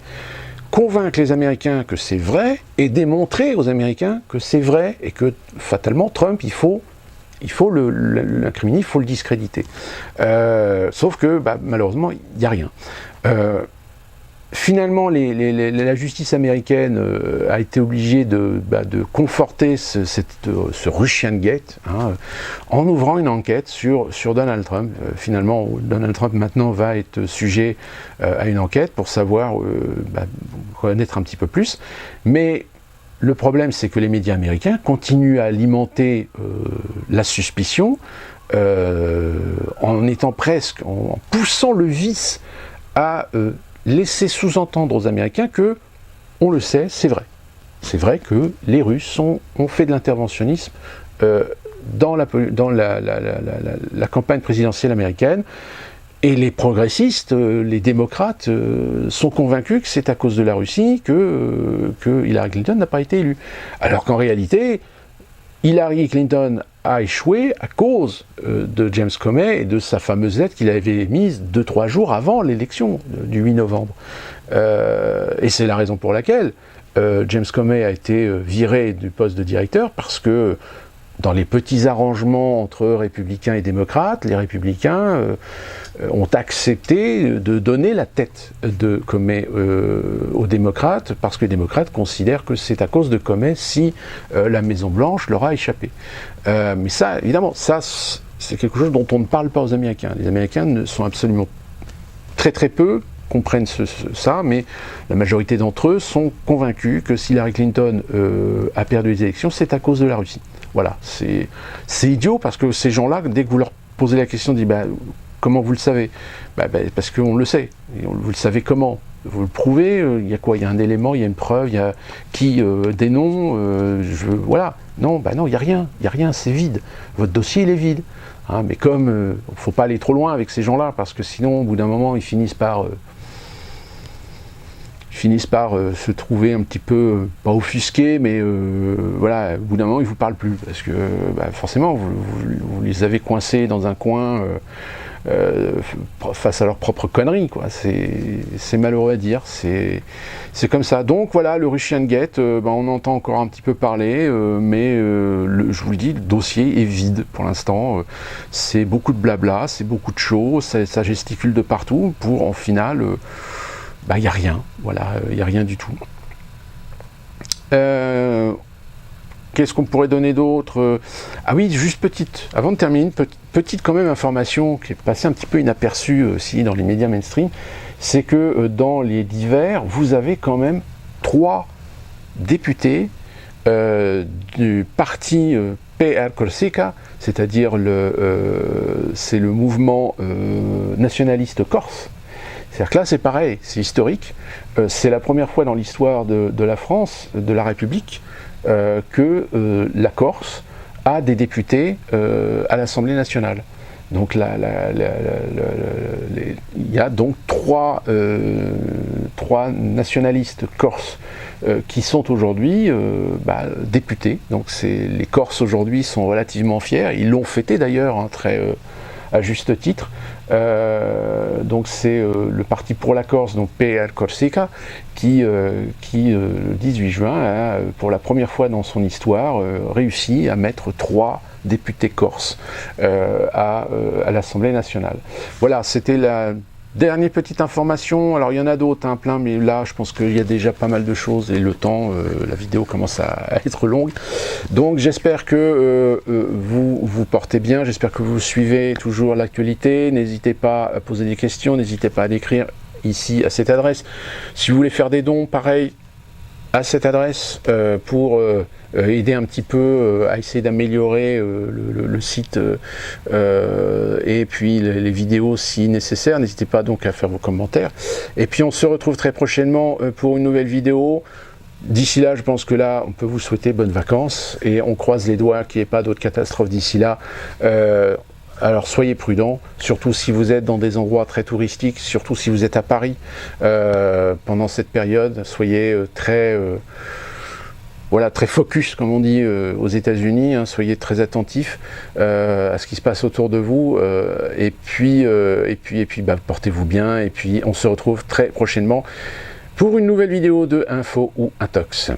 convaincre les Américains que c'est vrai et démontrer aux Américains que c'est vrai et que fatalement Trump, il faut l'incriminer, il faut le discréditer. Sauf que malheureusement, il n'y a rien. Finalement, la justice américaine a été obligée de conforter ce Russian Gate en ouvrant une enquête sur Donald Trump. Finalement, Donald Trump maintenant va être sujet à une enquête pour savoir connaître un petit peu plus. Mais le problème, c'est que les médias américains continuent à alimenter la suspicion en étant presque, en poussant le vice à laisser sous-entendre aux Américains que, on le sait, c'est vrai. C'est vrai que les Russes ont fait de l'interventionnisme dans la campagne présidentielle américaine, et les progressistes, les démocrates, sont convaincus que c'est à cause de la Russie que Hillary Clinton n'a pas été élue. Alors qu'en réalité, Hillary Clinton a échoué à cause de James Comey et de sa fameuse lettre qu'il avait émise 2-3 jours avant l'élection du 8 novembre. Et c'est la raison pour laquelle James Comey a été viré du poste de directeur, parce que dans les petits arrangements entre républicains et démocrates, les républicains ont accepté de donner la tête de Comey aux démocrates, parce que les démocrates considèrent que c'est à cause de Comey si la Maison-Blanche leur a échappé. Mais ça, évidemment, ça, c'est quelque chose dont on ne parle pas aux Américains. Les Américains ne sont absolument très peu comprennent ça, mais la majorité d'entre eux sont convaincus que si Hillary Clinton a perdu les élections, c'est à cause de la Russie. Voilà, c'est idiot, parce que ces gens-là, dès que vous leur posez la question, ils disent comment vous le savez? Parce qu'on le sait. Et vous le savez comment? Vous le prouvez? Il y a quoi? Il y a un élément, il y a une preuve, il y a qui? Des noms? Voilà. Non, non, il n'y a rien, c'est vide. Votre dossier, il est vide. Mais comme il ne faut pas aller trop loin avec ces gens-là, parce que sinon, au bout d'un moment, ils finissent par se trouver un petit peu, pas offusqués, mais voilà, au bout d'un moment, ils ne vous parlent plus, parce que forcément, vous les avez coincés dans un coin face à leurs propres conneries, quoi. C'est malheureux à dire, c'est comme ça. Donc voilà, le Russian Gate, on entend encore un petit peu parler, mais je vous le dis, le dossier est vide pour l'instant. C'est beaucoup de blabla, c'est beaucoup de show, ça gesticule de partout, pour en final... il n'y a rien, voilà, il n'y a rien du tout. Qu'est-ce qu'on pourrait donner d'autre? Ah oui, juste avant de terminer, petite quand même information qui est passée un petit peu inaperçue aussi dans les médias mainstream, c'est que dans les divers, vous avez quand même 3 députés du parti PR Corsica, c'est-à-dire c'est le mouvement nationaliste corse. C'est-à-dire que là, c'est pareil, c'est historique. C'est la première fois dans l'histoire de la France, de la République, que la Corse a des députés à l'Assemblée nationale. Donc il y a donc 3 nationalistes corses qui sont aujourd'hui députés. Donc les Corses aujourd'hui sont relativement fiers. Ils l'ont fêté d'ailleurs, à juste titre. Donc c'est le parti pour la Corse, donc PR Corsica, qui le 18 juin a, pour la première fois dans son histoire, réussi à mettre 3 députés corses à l'Assemblée nationale. Voilà, c'était la dernière petite information. Alors il y en a d'autres, plein, mais là je pense qu'il y a déjà pas mal de choses et le temps, la vidéo commence à être longue. Donc j'espère que vous portez bien, j'espère que vous suivez toujours l'actualité. N'hésitez pas à poser des questions, n'hésitez pas à l'écrire ici à cette adresse. Si vous voulez faire des dons, pareil, à cette adresse pour aider un petit peu à essayer d'améliorer le site et puis les vidéos si nécessaire. N'hésitez pas donc à faire vos commentaires. Et puis on se retrouve très prochainement pour une nouvelle vidéo. D'ici là, je pense que là, on peut vous souhaiter bonnes vacances et on croise les doigts qu'il n'y ait pas d'autres catastrophes d'ici là. Alors soyez prudents, surtout si vous êtes dans des endroits très touristiques, surtout si vous êtes à Paris pendant cette période. Soyez voilà, très focus, comme on dit aux États-Unis, hein, soyez très attentifs à ce qui se passe autour de vous, et puis bah, portez-vous bien, et puis on se retrouve très prochainement pour une nouvelle vidéo de Info ou Intox.